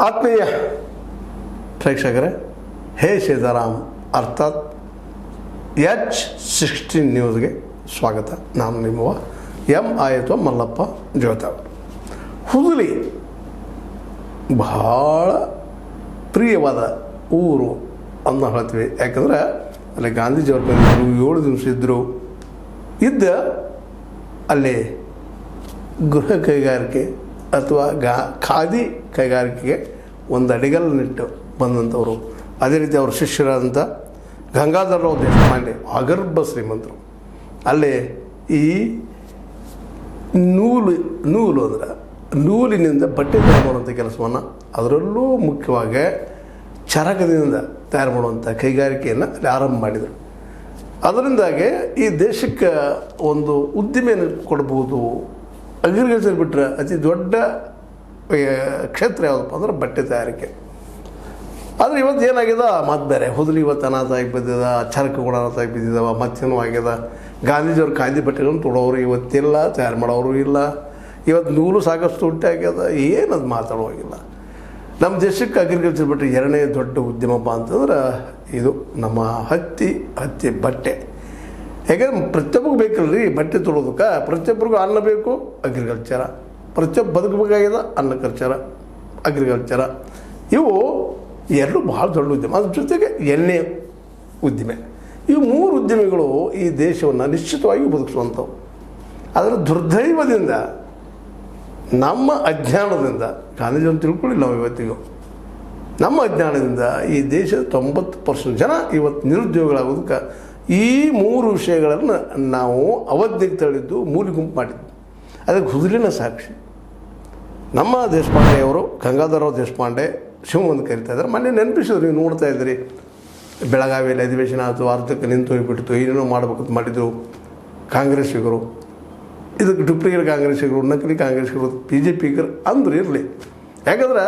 ಆತ್ಮೀಯ ಪ್ರೇಕ್ಷಕರೇ, ಹೇ ಸೀತಾರಾಮ್ ಅರ್ಥಾತ್ H16 ನ್ಯೂಸ್ಗೆ ಸ್ವಾಗತ. ನಾನು ನಿಮ್ಮ ಎಂ ಮಲ್ಲಪ್ಪ ಜೋತಾವ್. ಹುದುಲಿ ಬಹಳ ಪ್ರಿಯವಾದ ಊರು ಅಂತ ಹೇಳ್ತೀವಿ. ಯಾಕಂದರೆ ಅಲ್ಲಿ ಗಾಂಧೀಜಿಯವ್ರು ಬಂದಿದ್ದರು, 7 ದಿವಸ ಇದ್ದ ಅಲ್ಲಿ ಗೃಹ ಕೈಗಾರಿಕೆ ಅಥವಾ ಖಾದಿ ಕೈಗಾರಿಕೆಗೆ ಒಂದು ಅಡಿಗಲ್ಲನ್ನಿಟ್ಟು ಬಂದಂಥವರು. ಅದೇ ರೀತಿ ಅವ್ರ ಶಿಷ್ಯರಾದಂಥ ಗಂಗಾಧರರಾವ್ ದೇಶಪಾಂಡೆ ಅಗರ್ಭ ಶ್ರೀಮಂತರು. ಅಲ್ಲಿ ಈ ನೂಲು ಅಂದರೆ ನೂಲಿನಿಂದ ಬಟ್ಟೆ ತಯಾರು ಮಾಡುವಂಥ ಕೆಲಸವನ್ನು, ಅದರಲ್ಲೂ ಮುಖ್ಯವಾಗಿ ಚರಕದಿಂದ ತಯಾರು ಮಾಡುವಂಥ ಕೈಗಾರಿಕೆಯನ್ನು ಅಲ್ಲಿ ಆರಂಭ ಮಾಡಿದರು. ಅದರಿಂದಾಗಿ ಈ ದೇಶಕ್ಕೆ ಒಂದು ಉದ್ದಿಮೆಯನ್ನು ಕೊಡ್ಬೋದು. ಅಗ್ರಿಕಲ್ಚರ್ ಬಿಟ್ಟರೆ ಅತಿ ದೊಡ್ಡ ಕ್ಷೇತ್ರ ಯಾವುದಪ್ಪ ಅಂದ್ರೆ ಬಟ್ಟೆ ತಯಾರಿಕೆ. ಆದರೆ ಇವತ್ತು ಏನಾಗಿದೆ ಮತ್ತು ಬೇರೆ. ಹುದುಲಿ ಇವತ್ತು ಅನಾಥ ಆಗಿ ಬಿದ್ದಿದ, ಚರಕಗಳು ಅನಾಥ ಆಗಿ ಬಿದ್ದಿದ್ದಾವೆ, ಮತ್ತೇನೂ ಆಗ್ಯದ. ಗಾಂಧೀಜಿಯವ್ರ ಖಾದಿ ಬಟ್ಟೆಗಳನ್ನು ತೊಡೋರು ಇವತ್ತಿಲ್ಲ, ತಯಾರು ಮಾಡೋರು ಇಲ್ಲ. ಇವತ್ತು ನೂಲು ಸಾಕಷ್ಟು ತುಟ್ಟಿ ಆಗ್ಯದ, ಏನದು ಮಾತಾಡುವಾಗಿಲ್ಲ. ನಮ್ಮ ದೇಶಕ್ಕೆ ಅಗ್ರಿಕಲ್ಚರ್ ಬಿಟ್ಟರೆ 2ನೇ ದೊಡ್ಡ ಉದ್ಯಮಪ್ಪ ಅಂತಂದ್ರೆ ಇದು ನಮ್ಮ ಹತ್ತಿ ಬಟ್ಟೆ. ಯಾಕಂದ್ರೆ ಪ್ರತಿಯೊಬ್ಬರಿಗೂ ಬೇಕಲ್ರಿ ಬಟ್ಟೆ ತೊಳೋದಕ್ಕೆ. ಪ್ರತಿಯೊಬ್ಬರಿಗೂ ಅನ್ನ ಬೇಕು, ಅಗ್ರಿಕಲ್ಚರ. ಪ್ರತಿಯೊಬ್ಬ ಬದುಕಬೇಕಾಗಿದೆ, ಅನ್ನಕಲ್ಚರ, ಅಗ್ರಿಕಲ್ಚರ. ಇವು ಎರಡು ಭಾಳ ದೊಡ್ಡ ಉದ್ಯಮ. ಅದ್ರ ಜೊತೆಗೆ ಎಣ್ಣೆ ಉದ್ದಿಮೆ. ಇವು 3 ಉದ್ಯಮಿಗಳು ಈ ದೇಶವನ್ನು ನಿಶ್ಚಿತವಾಗಿ ಬದುಕಿಸುವಂಥವು. ಅದರ ದುರ್ದೈವದಿಂದ, ನಮ್ಮ ಅಜ್ಞಾನದಿಂದ, ಗಾಂಧೀಜಿಯನ್ನು ತಿಳ್ಕೊಳ್ಳಿಲ್ಲ ನಾವು ಇವತ್ತಿಗೂ, ನಮ್ಮ ಅಜ್ಞಾನದಿಂದ ಈ ದೇಶದ 90% ಜನ ಇವತ್ತು ನಿರುದ್ಯೋಗಿಗಳಾಗೋದಕ್ಕೆ ಈ 3 ವಿಷಯಗಳನ್ನು ನಾವು ಅವಧಿಗೆ ತಳ್ಳಿದ್ದು, ಮೂಲಿ ಗುಂಪು ಮಾಡಿದ್ದು. ಅದಕ್ಕೆ ಹುದುಲಿನ ಸಾಕ್ಷಿ. ನಮ್ಮ ದೇಶಪಾಂಡೆಯವರು, ಗಂಗಾಧರರಾವ್ ದೇಶಪಾಂಡೆ, ಶಿವಮೊಗ್ಗ ಕರಿತಾ ಇದ್ದಾರೆ. ಮೊನ್ನೆ ನೆನಪಿಸಿದ್ರು, ನೀವು ನೋಡ್ತಾ ಇದ್ದೀರಿ. ಬೆಳಗಾವಿಯಲ್ಲಿ ಅಧಿವೇಶನ ಆಯಿತು, ಅರ್ಧಕ್ಕೆ ನಿಂತು ಹೋಗಿಬಿಡ್ತು, ಏನೇನೋ ಮಾಡಬೇಕಂತ ಮಾಡಿದರು ಕಾಂಗ್ರೆಸ್ಸಿಗರು. ಇದಕ್ಕೆ ಡೂಪ್ಲಿಕೇಟ್ ಕಾಂಗ್ರೆಸ್ಸಿಗರು, ನಕಲಿ ಕಾಂಗ್ರೆಸ್ಸಿಗರು, BJPಗರು ಅಂದ್ರು ಇರಲಿ. ಯಾಕಂದ್ರೆ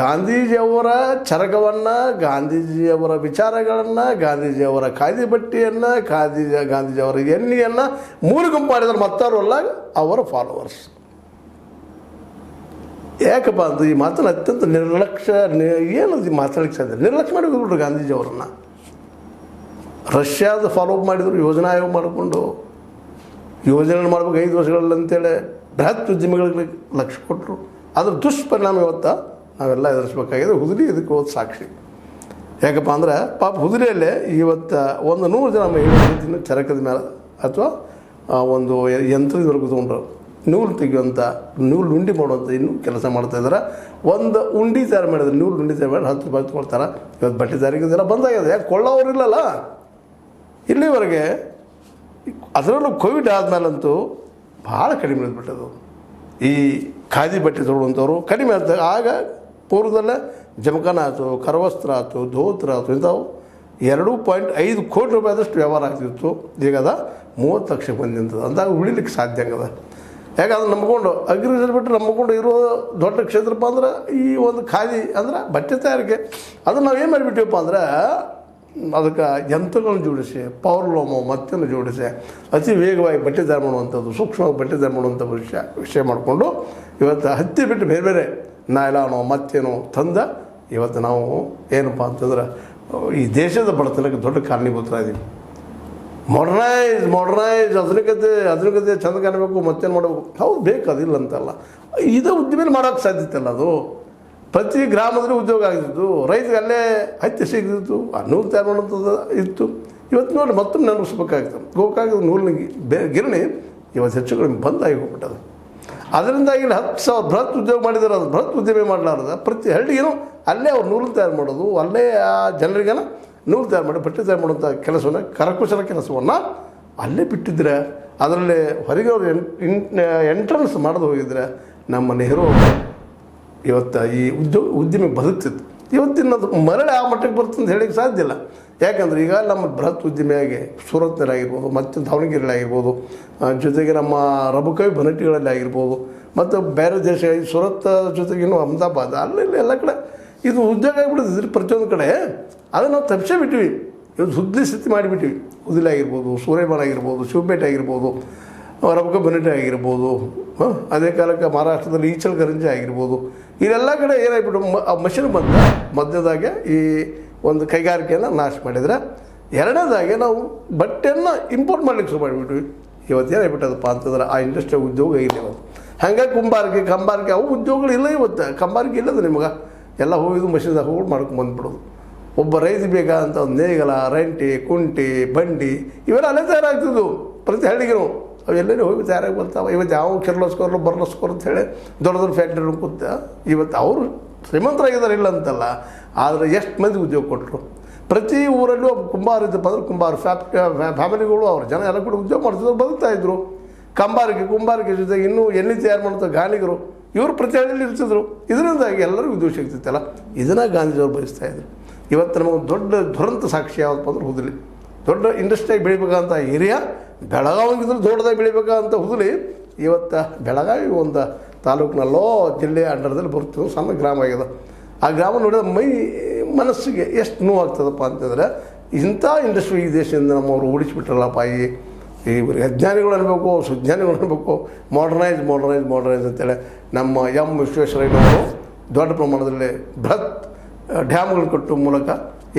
ಗಾಂಧೀಜಿಯವರ ಚರಕವನ್ನು, ಗಾಂಧೀಜಿಯವರ ವಿಚಾರಗಳನ್ನು, ಗಾಂಧೀಜಿಯವರ ಖಾದಿ ಬಟ್ಟೆಯನ್ನು, ಗಾಂಧೀಜಿಯವರ ಎಣ್ಣೆಯನ್ನು ಮೂರು ಗುಂಪು ಮಾಡಿದ್ರೆ ಮತ್ತವರಲ್ಲ ಅವರ ಫಾಲೋವರ್ಸ್. ಯಾಕಪ್ಪ ಅಂತ ಈ ಮಾತನ್ನು ಅತ್ಯಂತ ನಿರ್ಲಕ್ಷ್ಯ, ಏನದು ಮಾತಾಡಲಿಕ್ಕೆ ಸಾಧ್ಯ? ನಿರ್ಲಕ್ಷ್ಯ ಮಾಡಿ ಹೋಗ್ಬಿಟ್ರು ಗಾಂಧೀಜಿಯವರನ್ನು. ರಷ್ಯಾದ ಫಾಲೋ ಅಪ್ ಮಾಡಿದರು, ಯೋಜನಾ ಆಯೋಗ ಮಾಡಿಕೊಂಡು ಯೋಜನೆ ಮಾಡ್ಬೇಕು 5 ವರ್ಷಗಳಲ್ಲಿ ಅಂತೇಳಿ ಬೃಹತ್ ಉದ್ಯಮಿಗಳಿಗೆ ಲಕ್ಷ್ಯ ಕೊಟ್ಟರು. ಅದ್ರ ದುಷ್ಪರಿಣಾಮ ಇವತ್ತು ನಾವೆಲ್ಲ ಎದುರಿಸ್ಬೇಕಾಗಿದೆ. ಹುದುಲಿ ಇದಕ್ಕೆ ಹೋದ ಸಾಕ್ಷಿ. ಯಾಕಪ್ಪ ಅಂದ್ರೆ ಪಾಪ ಹುದುಲಿಯಲ್ಲೇ ಇವತ್ತು ಒಂದು 100 ಜನ ಮಹಿಳೆಯರು ಚರಕದ ಮೇಲೆ ಅಥವಾ ಒಂದು ಯಂತ್ರದವರೆಗೂ ಕೂತ್ಕೊಂಡ್ರು ನೂಲು ತೆಗೆಯುವಂಥ, ನೂಲು ಉಂಡಿ ಮಾಡುವಂಥ ಇನ್ನೂ ಕೆಲಸ ಮಾಡ್ತಾಯಿದ್ದಾರೆ. ಒಂದು ಉಂಡಿ ತಯಾರು ಮಾಡಿದ್ರೆ, ನೂಲು ಉಂಡಿ ತಯಾರು ಮಾಡಿ 10 ರೂಪಾಯಿ ಕೊಡ್ತಾರೆ. ಇವತ್ತು ಬಟ್ಟೆ ತಯಾರಿಕೆದೆಲ್ಲ ಬಂದಾಗಿದೆ. ಯಾಕೆ ಕೊಳ್ಳೋರಿಲ್ಲಲ್ಲ ಇಲ್ಲಿವರೆಗೆ. ಅದರಲ್ಲೂ ಕೋವಿಡ್ ಆದಮೇಲಂತೂ ಭಾಳ ಕಡಿಮೆ ಇದ್ಬಿಟ್ಟದು. ಈ ಖಾದಿ ಬಟ್ಟೆ ತೊಗೊಳ್ಳುವಂಥವ್ರು ಕಡಿಮೆ ಆಗ್ತದೆ. ಆಗ ಪೂರ್ವದಲ್ಲೇ ಜಮಖಾನ ಆಯಿತು, ಕರವಸ್ತ್ರ ಆಯಿತು, ಧೋತ್ರ ಆಯಿತು, ಇಂಥವು 2.5 ಕೋಟಿ ರೂಪಾಯಿದಷ್ಟು ವ್ಯವಹಾರ ಆಗ್ತಿತ್ತು. ಈಗ ಅದ 30 ಲಕ್ಷಕ್ಕೆ ಬಂದಿಂತದ. ಅಂದಾಗ ಉಳಿಲಿಕ್ಕೆ ಸಾಧ್ಯ ಆಗದ. ಯಾಕಂದ್ರೆ ನಂಬ್ಕೊಂಡು ಅಗ್ರಿಕಲ್ಚರ್ ಬಿಟ್ಟರೆ ನಂಬ್ಕೊಂಡು ಇರೋ ದೊಡ್ಡ ಕ್ಷೇತ್ರಪ್ಪ ಅಂದ್ರೆ ಈ ಒಂದು ಖಾದಿ ಅಂದ್ರೆ ಬಟ್ಟೆ ತಯಾರಿಕೆ. ಅದನ್ನು ನಾವು ಏನು ಮಾಡಿಬಿಟ್ಟಿವಪ್ಪ ಅಂದ್ರೆ ಅದಕ್ಕೆ ಯಂತ್ರಗಳನ್ನು ಜೋಡಿಸಿ, ಪವರ್ಲೂಮು ಮತ್ತೇನು ಜೋಡಿಸಿ ಅತಿ ವೇಗವಾಗಿ ಬಟ್ಟೆ ತಯಾರು ಮಾಡುವಂಥದ್ದು, ಸೂಕ್ಷ್ಮವಾಗಿ ಬಟ್ಟೆ ತಯಾರು ಮಾಡುವಂಥ ವಿಷಯ ಮಾಡಿಕೊಂಡು ಇವತ್ತು ಹತ್ತಿ ಬಿಟ್ಟು ಬೇರೆ ಬೇರೆ ನೈಲಾನೋ ಮತ್ತೇನೋ ತಂದ ಇವತ್ತು ನಾವು ಏನಪ್ಪ ಅಂತಂದ್ರೆ ಈ ದೇಶದ ಬಡತನಕ್ಕೆ ದೊಡ್ಡ ಕಾರಣೀಭೂತರಾದೀವಿ. ಮಾಡ್ರನೈಸ್ ಆಧುನಿಕತೆ ಚಂದ ಕಾಣಬೇಕು, ಮತ್ತೇನು ಮಾಡಬೇಕು. ಹೌದು ಬೇಕು, ಅದಿಲ್ಲ ಅಂತಲ್ಲ. ಇದೇ ಉದ್ಯಮ ಮಾಡೋಕ್ಕೆ ಸಾಧ್ಯತೆ ಅಲ್ಲ. ಅದು ಪ್ರತಿ ಗ್ರಾಮದಲ್ಲಿ ಉದ್ಯೋಗ ಆಗ್ತಿತ್ತು, ರೈತರಿಗೆ ಅಲ್ಲೇ ಹತ್ತಿ ಸಿಗ್ತಿತ್ತು, ಆ ನೂಲು ತಯಾರು ಮಾಡುವಂಥದ್ದು ಇತ್ತು. ಇವತ್ತು ನೋಡಿ ಮತ್ತೊಮ್ಮೆ ನೆನಪಿಸ್ಬೇಕಾಗ್ತದೆ. ಗೋಕಾಕದ ನೂಲಿನ ಗಿರಣಿ ಇವತ್ತು ಹೆಚ್ಚು ಕಡಿಮೆ ಬಂದಾಗಿ ಹೋಗ್ಬಿಟ್ಟದು. ಅದರಿಂದಾಗಿ 10,000 ಬೃಹತ್ ಉದ್ಯೋಗ ಮಾಡಿದ್ದಾರೆ. ಅದು ಬೃಹತ್ ಉದ್ಯಮ ಮಾಡಲಾರ್ದ ಪ್ರತಿ ಹಳ್ಳಿಗೇನು ಅಲ್ಲೇ ಅವ್ರು ನೂಲು ತಯಾರು ಮಾಡೋದು, ಅಲ್ಲೇ ಆ ಜನರಿಗೇನ ನೂಲು ತಯಾರು ಮಾಡಿ ಬಟ್ಟೆ ತಯಾರು ಮಾಡುವಂಥ ಕೆಲಸವನ್ನು, ಕರಕುಶಲ ಕೆಲಸವನ್ನು ಅಲ್ಲೇ ಬಿಟ್ಟಿದ್ರೆ, ಅದರಲ್ಲಿ ಹೊರಗೆ ಅವರು ಎಂಟ್ರೆನ್ಸ್ ಮಾಡೋದು ಹೋಗಿದ್ರೆ ನಮ್ಮ ನೆಹರು ಇವತ್ತು ಈ ಉದ್ಯಮ ಬದುಕ್ತಿತ್ತು. ಇವತ್ತಿನದು ಮರಳಿ ಆ ಮಟ್ಟಕ್ಕೆ ಬರ್ತಂತ ಹೇಳಿಕ್ಕೆ ಸಾಧ್ಯ ಇಲ್ಲ. ಯಾಕಂದ್ರೆ ಈಗ ನಮ್ಮ ಬೃಹತ್ ಉದ್ಯಮಿಯಾಗಿ ಸೂರತ್ನಲ್ಲಾಗಿರ್ಬೋದು, ಮತ್ತು ದಾವಣಗೆರೆಯಲ್ಲಿ ಆಗಿರ್ಬೋದು, ಜೊತೆಗೆ ನಮ್ಮ ರಬುಕವಿ ಬನಟ್ಟಿಗಳಲ್ಲಿ ಆಗಿರ್ಬೋದು, ಮತ್ತು ಬೇರೆ ದೇಶ ಸೂರತ್ ಜೊತೆಗೇನು ಅಹಮದಾಬಾದ್ ಅಲ್ಲಿ ಎಲ್ಲ ಕಡೆ ಇದು ಉದ್ಯೋಗ ಆಗಿಬಿಡ್ತಿದ್ರಿ ಪ್ರತಿಯೊಂದು ಕಡೆ. ಅದನ್ನು ನಾವು ತಪ್ಪಿಸೇ ಬಿಟ್ಟಿವಿ. ಇವತ್ತು ಸುದ್ದಿ ಸ್ಥಿತಿ ಮಾಡಿಬಿಟ್ಟಿವಿ. ಹುದುಲಿ ಆಗಿರ್ಬೋದು, ಸೂರ್ಯಪಾನ ಆಗಿರ್ಬೋದು, ಶಿವಪೇಟೆ ಆಗಿರ್ಬೋದು, ರಬಕ ಬನಿಟೆ ಆಗಿರ್ಬೋದು, ಅದೇ ಕಾಲಕ್ಕೆ ಮಹಾರಾಷ್ಟ್ರದಲ್ಲಿ ಈಚಲಕರಂಜಿ ಆಗಿರ್ಬೋದು. ಇಲ್ಲೆಲ್ಲ ಕಡೆ ಏನಾಗ್ಬಿಟ್ಟು ಮಷಿನ್ ಬಂದ ಮಧ್ಯದಾಗೆ ಈ ಒಂದು ಕೈಗಾರಿಕೆಯನ್ನು ನಾಶ ಮಾಡಿದರೆ. ಎರಡನೇದಾಗೆ ನಾವು ಬಟ್ಟೆಯನ್ನು ಇಂಪೋರ್ಟ್ ಮಾಡ್ಲಿಕ್ಕೆ ಶುರು ಮಾಡಿಬಿಟ್ವಿ. ಇವತ್ತು ಏನಾಗ್ಬಿಟ್ಟದಪ್ಪ ಅಂತಂದ್ರೆ ಆ ಇಂಡಸ್ಟ್ರಿ ಉದ್ಯೋಗ ಇಲ್ಲ ಇವತ್ತು. ಹಾಗಾಗಿ ಕಂಬಾರಿಕೆ ಅವು ಉದ್ಯೋಗಗಳಿಲ್ಲ ಇವತ್ತು. ಕಂಬಾರಿಕೆ ಇಲ್ಲದ ನಿಮಗೆ ಎಲ್ಲ ಹೋಗಿದ್ದು ಮಷಿನ್ದಾಗ ಹೋಗಿ ಮಾಡ್ಕೊಂಡು ಬಂದುಬಿಡೋದು. ಒಬ್ಬ ರೈತ ಬೇಕಾದಂಥ ಒಂದು ನೇಗಲ, ರಂಟಿ, ಕುಂಟಿ, ಬಂಡಿ ಇವೆಲ್ಲ ಅಲ್ಲೇ ತಯಾರಾಗ್ತಿದ್ವು. ಪ್ರತಿ ಹಳ್ಳಿಗೂ ಅವೆಲ್ಲರೂ ಹೋಗಿ ತಯಾರಾಗಿ ಬರ್ತಾವೆ. ಇವತ್ತು ಯಾವ ಕಿರ್ಲಸ್ಕೋರ್ಲು ಬರ್ಲಸ್ಕೋರ್ ಅಂತ ಹೇಳಿ ದೊಡ್ಡ ದೊಡ್ಡ ಫ್ಯಾಕ್ಟ್ರಿ ಕೂತ ಇವತ್ತು ಅವರು ಶ್ರೀಮಂತರಾಗಿದ್ದಾರೆ ಇಲ್ಲ ಅಂತಲ್ಲ, ಆದರೆ ಎಷ್ಟು ಮಂದಿ ಉದ್ಯೋಗ ಕೊಟ್ಟರು. ಪ್ರತಿ ಊರಲ್ಲೂ ಒಬ್ಬ ಕುಂಬಾರ ಇದ್ದಪ್ಪ ಅಂದ್ರೆ ಕುಂಬಾರ ಫ್ಯಾಮಿಲಿಗಳು ಅವ್ರ ಜನ ಎಲ್ಲ ಕೂಡ ಉದ್ಯೋಗ ಮಾಡ್ತಿದ್ರು, ಬದುಕ್ತಾಯಿದ್ರು. ಕುಂಬಾರಿಕೆ ಜೊತೆಗೆ ಇನ್ನೂ ಎಣ್ಣೆ ತಯಾರು ಮಾಡ್ತಾ ಗಾಣಿಗರು ಇವರು ಪ್ರತಿ ಹಳ್ಳಿಯಲ್ಲಿ ಇರ್ತಿದ್ರು. ಇದರಿಂದಾಗಿ ಎಲ್ಲರಿಗೂ ಉದ್ಯೋಗ ಸಿಗ್ತಿತ್ತಲ್ಲ, ಇದನ್ನು ಗಾಂಧೀಜಿಯವರು ಬಯಸ್ತಾಯಿದ್ರು. ಇವತ್ತು ನಮಗೆ ದೊಡ್ಡ ದುರಂತ ಸಾಕ್ಷಿ ಯಾವುದಪ್ಪ ಅಂದ್ರೆ ಹುದಲಿ. ದೊಡ್ಡ ಇಂಡಸ್ಟ್ರಿಯಾಗಿ ಬೆಳಿಬೇಕಂತ ಏರಿಯಾ ಬೆಳಗಾವಿಗಿದ್ರೆ ದೊಡ್ಡದಾಗಿ ಬೆಳಿಬೇಕಂತ ಹುದಲಿ ಇವತ್ತು ಬೆಳಗಾವಿ ಒಂದು ತಾಲೂಕಿನಲ್ಲೋ ಜಿಲ್ಲೆಯ ಅಂಡರ್ದಲ್ಲಿ ಬರ್ತೀವಿ, ಸಣ್ಣ ಗ್ರಾಮ ಆಗಿದೆ. ಆ ಗ್ರಾಮ ನೋಡಿದ ಮನಸ್ಸಿಗೆ ಎಷ್ಟು ನೋವಾಗ್ತದಪ್ಪ ಅಂತಂದರೆ ಇಂಥ ಇಂಡಸ್ಟ್ರಿ ಈ ದೇಶದಿಂದ ನಮ್ಮವರು ಓಡಿಸಿಬಿಟ್ರಲ್ಲಪ್ಪ. ಈ ಅಜ್ಞಾನಿಗಳು ಅನ್ಬೇಕು, ಸುಜ್ಞಾನಿಗಳು ಅನ್ಬೇಕು, ಮಾಡರ್ನೈಸ್ ಅಂತೇಳಿ ನಮ್ಮ ವಿಶ್ವೇಶ್ವರಯ್ಯನವರು ದೊಡ್ಡ ಪ್ರಮಾಣದಲ್ಲಿ ಬೃಹತ್ ಡ್ಯಾಮ್ಗಳು ಕಟ್ಟುವ ಮೂಲಕ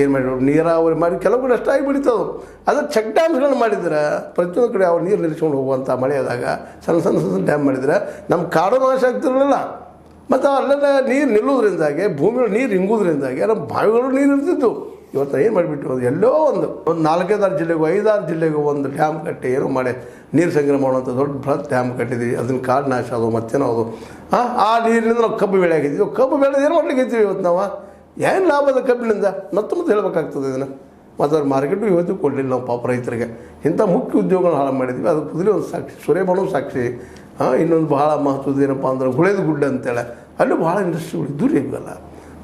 ಏನು ಮಾಡಿದ್ರು, ನೀರಾವರಿ ಮಾಡಿ ಕೆಲವು ಕಡೆ ಅಷ್ಟಾಗಿ ಬಿಡಿತದು. ಅದು ಚೆಕ್ ಡ್ಯಾಮ್ಸ್ಗಳನ್ನು ಮಾಡಿದ್ರೆ ಪ್ರತಿಯೊಂದು ಕಡೆ ಅವ್ರು ನೀರು ನಿಲ್ಲಿಸ್ಕೊಂಡು ಹೋಗುವಂಥ ಮಳೆ ಆದಾಗ ಸಣ್ಣ ಡ್ಯಾಮ್ ಮಾಡಿದರೆ ನಮ್ಮ ಕಾಡು ನಾಶ ಆಗ್ತಿರಲಿಲ್ಲ. ಮತ್ತು ಅಲ್ಲೆಲ್ಲ ನೀರು ನಿಲ್ಲೋದ್ರಿಂದಾಗೆ ಭೂಮಿಯಲ್ಲಿ ನೀರು ಹಿಂಗೋದ್ರಿಂದಾಗೆ ನಮ್ಮ ಬಾವಿಗಳು ನೀರು ಇರ್ತಿತ್ತು. ಇವತ್ತು ಏನು ಮಾಡಿಬಿಟ್ಟು ಅದು ಎಲ್ಲೋ ಒಂದು 4-5 ಜಿಲ್ಲೆಗೂ 5-6 ಜಿಲ್ಲೆಗೂ ಒಂದು ಡ್ಯಾಮ್ ಕಟ್ಟಿ ಏನೋ ಮಾಡಿ ನೀರು ಸಂಗ್ರಹ ಮಾಡುವಂಥ ದೊಡ್ಡ ಬೃಹತ್ ಡ್ಯಾಮ್ ಕಟ್ಟಿದ್ದೀವಿ. ಅದನ್ನು ಕಾಡು ನಾಶ ಅದು ಮತ್ತೇನೋ ಅದು. ಆ ನೀರಿನಿಂದ ನಾವು ಕಬ್ಬು ಬೆಳೆ ಆಗಿದ್ದೀವಿ. ಕಬ್ಬು ಬೆಳೆದು ಏನು ಮಾಡ್ಲಿಕ್ಕೆ ಇದ್ದೀವಿ ಇವತ್ತು ನಾವು? ಏನು ಲಾಭದ ಕಬ್ಬಿನಿಂದ ಮತ್ತೆ ಹೇಳಬೇಕಾಗ್ತದೆ ಇದನ್ನು. ಮತ್ತು ಅವ್ರ ಮಾರ್ಕೆಟು ಇವತ್ತು ಕೊಡಲಿಲ್ಲ ನಾವು ಪಾಪ ರೈತರಿಗೆ. ಇಂಥ ಮುಖ್ಯ ಉದ್ಯೋಗಗಳನ್ನ ಹಾಳು ಮಾಡಿದ್ವಿ. ಅದು ಕುದುರೆ ಒಂದು ಸಾಕ್ಷಿ, ಸೂರ್ಯಬಾನು ಸಾಕ್ಷಿ. ಇನ್ನೊಂದು ಭಾಳ ಮಹತ್ವದ ಏನಪ್ಪ ಅಂದ್ರೆ ಗುಳೇದ ಗುಡ್ಡ ಅಂತೇಳಿ ಅಲ್ಲೂ ಭಾಳ ಇಂಡಸ್ಟ್ರಿಗಳು ಇದ್ದೂ ರೀ. ಇವೆಲ್ಲ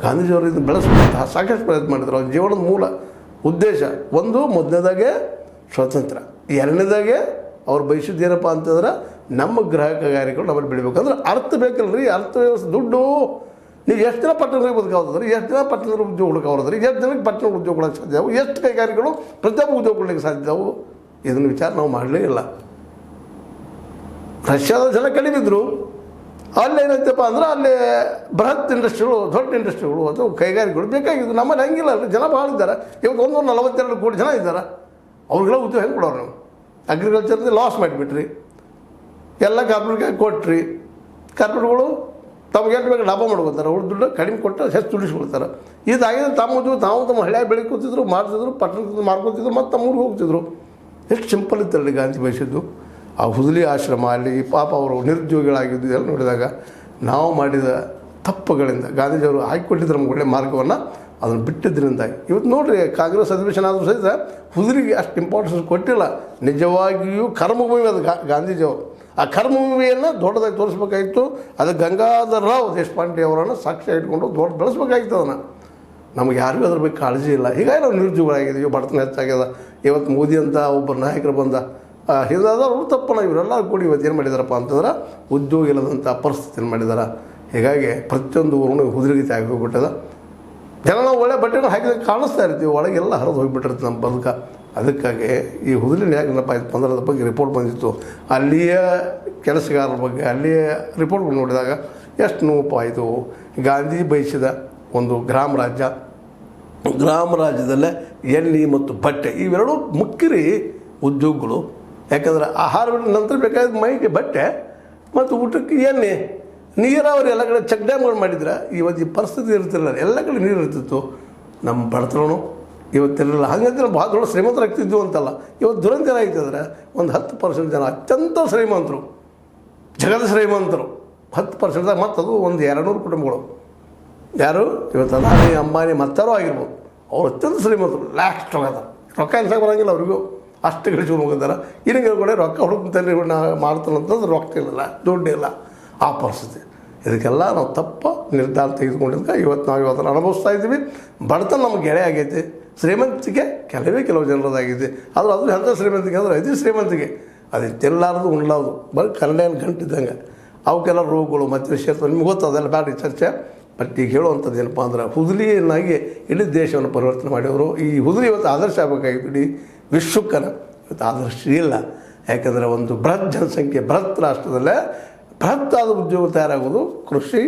ಗಾಂಧೀಜಿಯವರು ಇದನ್ನು ಬೆಳೆಸ್ಬೇಕಂತ ಸಾಕಷ್ಟು ಪ್ರಯತ್ನ ಮಾಡಿದ್ರು. ಅವ್ರ ಜೀವನದ ಮೂಲ ಉದ್ದೇಶ ಒಂದು ಮೊದಲನೇದಾಗೆ ಸ್ವಾತಂತ್ರ್ಯ, ಎರಡನೇದಾಗೆ ಅವ್ರು ಬಯಸಿದ್ದು ಏನಪ್ಪ ಅಂತಂದ್ರೆ ನಮ್ಮ ಗ್ರಹ ಕೈಗಾರಿಕೆಗಳು ನಮ್ಮಲ್ಲಿ ಬೆಳಿಬೇಕಂದ್ರೆ ಅರ್ಥ ಬೇಕಲ್ರಿ. ಅರ್ಥವ್ಯವಸ್ಥೆ ದುಡ್ಡು. ನೀವು ಎಷ್ಟು ಜನ ಪಟ್ಟಣಗಳಿಗೆ ಬದುಕಾವ್ರಿ, ಎಷ್ಟು ಜನ ಪಟ್ಟಣದಲ್ಲಿ ಉದ್ಯೋಗ ಹುಡುಕವ್ರದ್ರಿ, ಎಷ್ಟು ಜನಕ್ಕೆ ಪಟ್ಟಣ ಉದ್ಯೋಗ ಕೊಡೋಕ್ಕೆ ಸಾಧ್ಯ, ಎಷ್ಟು ಕೈಗಾರಿಕೆಗಳು ಪ್ರತಿಯೊಬ್ಬ ಉದ್ಯೋಗ ಕೊಡಲಿಕ್ಕೆ ಸಾಧ್ಯವು. ಇದನ್ನು ವಿಚಾರ ನಾವು ಮಾಡಲೇ ಇಲ್ಲ. ರಷ್ಯಾದ ಜನ ಕಡಿಮೆ ಇದ್ದರು. ಅಲ್ಲೇನೈತಪ್ಪ ಅಂದ್ರೆ ಅಲ್ಲಿ ಬೃಹತ್ ಇಂಡಸ್ಟ್ರಿಗಳು, ದೊಡ್ಡ ಇಂಡಸ್ಟ್ರಿಗಳು ಅಥವಾ ಕೈಗಾರಿಕೆಗಳು ಬೇಕಾಗಿದ್ದು. ನಮ್ಮಲ್ಲಿ ಹಂಗಿಲ್ಲ ಅಲ್ರಿ, ಜನ ಭಾಳ ಇದ್ದಾರೆ. ಇವತ್ತು 142 ಕೋಟಿ ಜನ ಇದ್ದಾರೆ. ಅವ್ರಿಗೆಲ್ಲ ಉದ್ಯೋಗ ಹೆಂಗೆ ಕೊಡೋರು ನಾವು? ಅಗ್ರಿಕಲ್ಚರ್ದು ಲಾಸ್ ಮಾಡಿಬಿಟ್ರಿ, ಎಲ್ಲ ಕಾರ್ಪೊರೇಟ್ಗೆ ಕೊಟ್ರಿ. ಕಾರ್ಪೊರೇಟ್ಗಳು ತಮಗೆ ಎಷ್ಟು ಬೇಕು ಲಾಭ ಮಾಡ್ಕೊತಾರೆ. ಅವ್ರ ದುಡ್ಡು ಕಡಿಮೆ ಕೊಟ್ಟು ಹೆಚ್ಚು ದುಡಿಸ್ಕೊಳ್ತಾರೆ. ಇದಾಗಿದೆ ತಮ್ಮ ಹಳ್ಳಿಯಾಗಿ ಬೆಳಕೋತಿದ್ರು, ಮಾಡ್ತಿದ್ರು, ಪಟ್ಟಣದಿಂದ ಮಾರ್ಕೋತಿದ್ರು, ಮತ್ತು ತಮ್ಮ ಊರಿಗೆ ಹೋಗ್ತಿದ್ರು. ಎಷ್ಟು ಸಿಂಪಲ್ ಇತ್ತಲ್ಲಿ ಗಾಂಧಿ ಬಯಸಿದ್ದು. ಆ ಹುದಲಿ ಆಶ್ರಮ ಅಲ್ಲಿ ಪಾಪ ಅವರು ನಿರುದ್ಯೋಗಿಗಳಾಗಿದ್ದು ಎಲ್ಲ ನೋಡಿದಾಗ ನಾವು ಮಾಡಿದ ತಪ್ಪುಗಳಿಂದ ಗಾಂಧೀಜಿಯವರು ಹಾಕಿಕೊಟ್ಟಿದ್ರು ನಮ್ಗೆ ಒಳ್ಳೆಯ ಮಾರ್ಗವನ್ನು, ಅದನ್ನು ಬಿಟ್ಟಿದ್ದರಿಂದಾಗಿ ಇವತ್ತು ನೋಡಿರಿ ಕಾಂಗ್ರೆಸ್ ಅಧಿವೇಶನ ಆದರೂ ಸಹಿತ ಹುದುರಿಗೆ ಅಷ್ಟು ಇಂಪಾರ್ಟೆನ್ಸ್ ಕೊಟ್ಟಿಲ್ಲ. ನಿಜವಾಗಿಯೂ ಕರ್ಮಭೂಮಿ ಅದು ಗಾಂಧೀಜಿಯವರು. ಆ ಕರ್ಮಭೂಮಿಯನ್ನು ದೊಡ್ಡದಾಗಿ ತೋರಿಸ್ಬೇಕಾಗಿತ್ತು. ಅದು ಗಂಗಾಧರ ರಾವ್ ದೇಶಪಾಂಡೆ ಅವರನ್ನು ಸಾಕ್ಷಿ ಇಟ್ಕೊಂಡು ದೊಡ್ಡ ಬೆಳೆಸ್ಬೇಕಾಗಿತ್ತು. ಅದನ್ನು ನಮಗೆ ಯಾರಿಗೂ ಅದ್ರ ಬಗ್ಗೆ ಕಾಳಜಿ ಇಲ್ಲ. ಹೀಗಾಗಿ ನಾವು ನಿರುದ್ಯೋಗಿಗಳಾಗಿದ್ದೀವಿ, ಬಡತನ ಹೆಚ್ಚಾಗ್ಯದ. ಇವತ್ತು ಮೋದಿ ಅಂತ ಒಬ್ಬರು ನಾಯಕರು ಬಂದ ಹಿಂದಾದವ್ರು ತಪ್ಪಲ್ಲ. ಇವರೆಲ್ಲ ಕೂಡಿ ಇವತ್ತು ಏನು ಮಾಡಿದಾರಪ್ಪ ಅಂತಂದ್ರೆ ಉದ್ಯೋಗ ಇಲ್ಲದಂಥ ಪರಿಸ್ಥಿತಿಯನ್ನು ಮಾಡಿದ್ದಾರೆ. ಹೀಗಾಗಿ ಪ್ರತಿಯೊಂದು ಊರು ಹುದುರಿಗೆ ಆಗಿ ಹೋಗ್ಬಿಟ್ಟದ. ಜನ ನಾವು ಒಳ್ಳೆ ಬಟ್ಟೆನ ಹಾಕಿದಾಗ ಕಾಣಿಸ್ತಾ ಇರ್ತೀವಿ, ಒಳಗೆಲ್ಲ ಹರಿದು ಹೋಗಿಬಿಟ್ಟಿರ್ತೀವಿ ನಮ್ಮ ಬದುಕ. ಅದಕ್ಕಾಗಿ ಈ ಹುದುಲಿನ ಯಾಕಂದಪ್ಪ 15ರ ಬಗ್ಗೆ ರಿಪೋರ್ಟ್ ಬಂದಿತ್ತು. ಅಲ್ಲಿಯ ಕೆಲಸಗಾರರ ಬಗ್ಗೆ ಅಲ್ಲಿಯ ರಿಪೋರ್ಟ್ಗಳು ನೋಡಿದಾಗ ಎಷ್ಟು ನೋವು ಆಯಿತು. ಗಾಂಧಿ ಬಯಸಿದ ಒಂದು ಗ್ರಾಮ ರಾಜ್ಯದಲ್ಲೇ ಎಣ್ಣೆ ಮತ್ತು ಬಟ್ಟೆ ಇವೆರಡೂ ಮುಖ್ಯ ರೀ ಉದ್ಯೋಗಗಳು. ಯಾಕಂದ್ರೆ ಆಹಾರ ನಂತರ ಬೇಕಾದ ಮೈಗೆ ಬಟ್ಟೆ ಮತ್ತು ಊಟಕ್ಕೆ ಎಣ್ಣೆ, ನೀರಾವರಿ ಎಲ್ಲ ಕಡೆ ಚೆಕ್ ಡ್ಯಾಮ್ಗಳು ಮಾಡಿದ್ರೆ ಇವತ್ತು ಈ ಪರಿಸ್ಥಿತಿ ಇರ್ತಿರಲಿಲ್ಲ. ಎಲ್ಲ ಕಡೆ ನೀರು ಇರ್ತಿತ್ತು. ನಮ್ಮ ಬಡತನೂ ಇವತ್ತಿರಲಿಲ್ಲ. ಹಾಗಂತ ಭಾಳ ದೊಡ್ಡ ಶ್ರೀಮಂತರಾಗ್ತಿದ್ವು ಅಂತಲ್ಲ. ಇವತ್ತು ದುರಂತ ಏನಾಗ್ತದ್ರೆ ಒಂದು 10% ಜನ ಅತ್ಯಂತ ಶ್ರೀಮಂತರು, ಜಗದ ಶ್ರೀಮಂತರು 10%. ಮತ್ತದು ಒಂದು 200 ಕುಟುಂಬಗಳು. ಯಾರು ಇವತ್ತು ಅದಾನಿ ಅಂಬಾನಿ ಮತ್ತಾರೋ ಆಗಿರ್ಬೋದು, ಅವ್ರು ಅತ್ಯಂತ ಶ್ರೀಮಂತರು. ಲಾಸ್ಟ್ ಹೋಗದ ರೊಕ್ಕ ಅನ್ಸಕ್ಕೆ ಬರೋಂಗಿಲ್ಲ ಅವ್ರಿಗೂ. ಅಷ್ಟು ಗಳಿಸ್ಕೊಂಡು ಹೋಗಿದ್ದಾರೆ. ಇನ್ನಿಗೆ ಕೂಡ ರೊಕ್ಕ ಹುಡುಕ್ತಾರೆ ಮಾಡ್ತಾನಂತಂದ್ರೆ ರೊಕ್ಕ ಇಲ್ಲ, ದುಡ್ಡಿಲ್ಲ. ಆ ಪರಿಸ್ಥಿತಿ. ಇದಕ್ಕೆಲ್ಲ ನಾವು ತಪ್ಪ ನಿರ್ಧಾರ ತೆಗೆದುಕೊಂಡಿದ್ದಕ್ಕೆ ಇವತ್ತು ನಾವು ಇವತ್ತನ್ನು ಅನುಭವಿಸ್ತಾ ಇದ್ದೀವಿ. ಬಡತನ ನಮಗೆ ಗೆಳೆ ಆಗೈತಿ. ಶ್ರೀಮಂತಿಗೆ ಕೆಲವು ಜನರದಾಗಿದೆ. ಆದರೂ ಅದು ಎಂಥ ಶ್ರೀಮಂತಿಗೆ ಅಂದರೆ ಇದು ಶ್ರೀಮಂತಿಗೆ ಅದು ತಿನ್ನಲಾರದು ಉಣ್ಲಾರದು ಬರೀ ಕನ್ನಡಿಯನ್ನು ಗಂಟಿದ್ದಂಗೆ ಅವಕ್ಕೆಲ್ಲ ರೋಗಗಳು ಮತ್ತು ವಿಷಯ ನಿಮ್ಗೆ ಗೊತ್ತು. ಅದೆಲ್ಲ ಬೇಡ ಚರ್ಚೆ. ಬಟ್ ಈಗ ಹೇಳುವಂಥದ್ದು ಏನಪ್ಪ ಅಂದ್ರೆ ಹುದುಲಿಯನ್ನಾಗಿ ಇಡೀ ದೇಶವನ್ನು ಪರಿವರ್ತನೆ ಮಾಡಿದರು. ಈ ಹುದುಲಿ ಇವತ್ತು ಆದರ್ಶ ಆಗಬೇಕಾಗಿತ್ತು ಇಡೀ ವಿಶ್ವಕ್ಕನ. ಇವತ್ತು ಆದರ್ಶ ಇಲ್ಲ. ಯಾಕಂದರೆ ಒಂದು ಬೃಹತ್ ಜನಸಂಖ್ಯೆ, ಬೃಹತ್ ರಾಷ್ಟ್ರದಲ್ಲೇ ಬೃಹತ್ ಆದ ಉದ್ಯೋಗ ತಯಾರಾಗೋದು ಕೃಷಿ,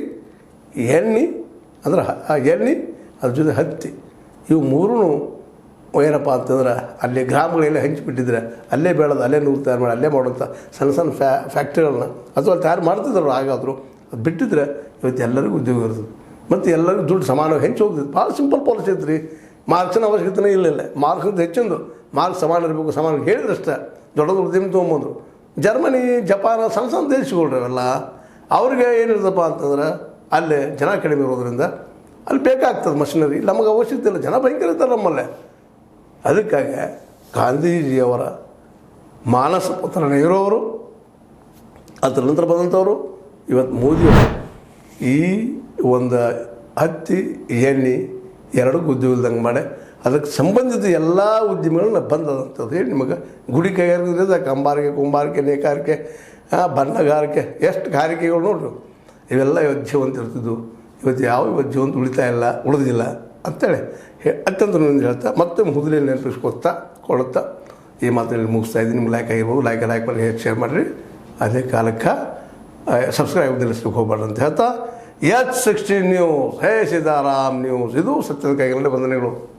ಎಣ್ಣೆ ಅಂದ್ರೆ ಎಣ್ಣೆ, ಅದ್ರ ಜೊತೆ ಹತ್ತಿ. ಇವು ಮೂರೂ ಏನಪ್ಪ ಅಂತಂದ್ರೆ ಅಲ್ಲಿ ಗ್ರಾಮಗಳೆಲ್ಲ ಹಂಚಿಬಿಟ್ಟಿದ್ರೆ ಅಲ್ಲೇ ಬೆಳೆದು ಅಲ್ಲೇ ನೂರು ತಯಾರು ಮಾಡಿ ಅಲ್ಲೇ ಮಾಡೋಂಥ ಸಣ್ಣ ಸಣ್ಣ ಫ್ಯಾಕ್ಟ್ರಿಗಳನ್ನ ಅಥವಾ ತಯಾರು ಮಾಡ್ತಿದ್ರು ಹಾಗಾದರೂ ಅದು ಬಿಟ್ಟಿದ್ರೆ ಇವತ್ತು ಎಲ್ಲರಿಗೂ ಉದ್ಯೋಗ ಇರ್ತದೆ ಮತ್ತು ಎಲ್ಲರಿಗೂ ದುಡ್ಡು ಸಮಾನವಾಗಿ ಹೆಂಚು ಹೋಗ್ತದೆ. ಭಾಳ ಸಿಂಪಲ್ ಪಾಲಿಸಿ ಐತ್ರಿ. ಮಾರ್ಕ್ಸಿನ ಅವಶ್ಯಕತೆನೇ ಇಲ್ಲ. ಮಾರ್ಕ್ಸ್ ಹೆಚ್ಚೊಂದು ಮಾರ್ಕ್ಸ್ ಸಮಾನ ಇರಬೇಕು, ಸಮಾನ ಹೇಳಿದ್ರಷ್ಟೇ ದೊಡ್ಡ ಉದ್ಯಮ ತೊಗೊಂಬಂದರು. ಜರ್ಮನಿ, ಜಪಾನ್ ಸಣ್ಣ ಸಣ್ಣ ದೇಶಗಳ್ರಿ ಅವೆಲ್ಲ. ಅವ್ರಿಗೆ ಏನಿರ್ತಪ್ಪ ಅಂತಂದ್ರೆ ಅಲ್ಲಿ ಜನ ಕಡಿಮೆ ಇರೋದ್ರಿಂದ ಅಲ್ಲಿ ಬೇಕಾಗ್ತದೆ ಮಷಿನರಿ. ನಮಗೆ ಅವಶ್ಯಕತೆ ಇಲ್ಲ, ಜನ ಭಯಂಕರ ಇರ್ತಾರೆ ನಮ್ಮಲ್ಲೇ. ಅದಕ್ಕಾಗಿ ಗಾಂಧೀಜಿಯವರ ಮಾನಸ ಪುತ್ರ ನೆಹರು ಅದರ ನಂತರ ಬಂದಂಥವರು ಇವತ್ತು ಮೋದಿಯವರು ಈ ಒಂದು ಹತ್ತಿ, ಎಣ್ಣೆ ಎರಡಕ್ಕೂ ಉದ್ಯೋಗ ಇಲ್ದಂಗೆ ಮಾಡಿ ಅದಕ್ಕೆ ಸಂಬಂಧಿತ ಎಲ್ಲ ಉದ್ಯಮಗಳನ್ನ ಬಂದದಂಥದ್ದು ಹೇಳಿ ನಿಮಗೆ. ಗುಡಿ ಕೈಗಾರಿಕೆ, ಕಂಬಾರಿಕೆ, ಕುಂಬಾರಿಕೆ, ನೇಕಾರಿಕೆ, ಬಣ್ಣಗಾರಿಕೆ, ಎಷ್ಟು ಗಾರಿಕೆಗಳು ನೋಡ್ರಿ. ಇವೆಲ್ಲ ಇವತ್ತು ಜೀವಂತ ಇರ್ತಿದ್ವು. ಇವತ್ತು ಇವತ್ತು ಜೀವಂತ ಉಳಿದಿಲ್ಲ ಅಂತೇಳಿ ಅತ್ಯಂತ ಹೇಳ್ತಾ ಮತ್ತೆ ಮೊದಲೇ ನೆನಪಿಸ್ಕೊತಾ ಕೊಡುತ್ತಾ ಈ ಮಾತನ್ನು ಮುಗಿಸ್ತಾ ಇದ್ದೀನಿ. ನಿಮ್ಗೆ ಲೈಕ್ ಆಗಿರ್ಬೋದು, ಲೈಕ್ ಮಾಡಿ ಶೇರ್ ಮಾಡಿರಿ. ಅದೇ ಕಾಲಕ್ಕೆ ಸಬ್ಸ್ಕ್ರೈಬ್ ನಿಲ್ಲಿಸ್ಲಿಕ್ಕೆ ಹೋಗ್ಬಾರ್ದು ಅಂತ ಹೇಳ್ತಾ H16 ನ್ಯೂಸ್, ಹೇ ಸೀತಾರಾಮ್ ನ್ಯೂಸ್, ಇದು ಸತ್ಯದ ಕೈಗಳಲ್ಲಿ ವಂದನೆಗಳು.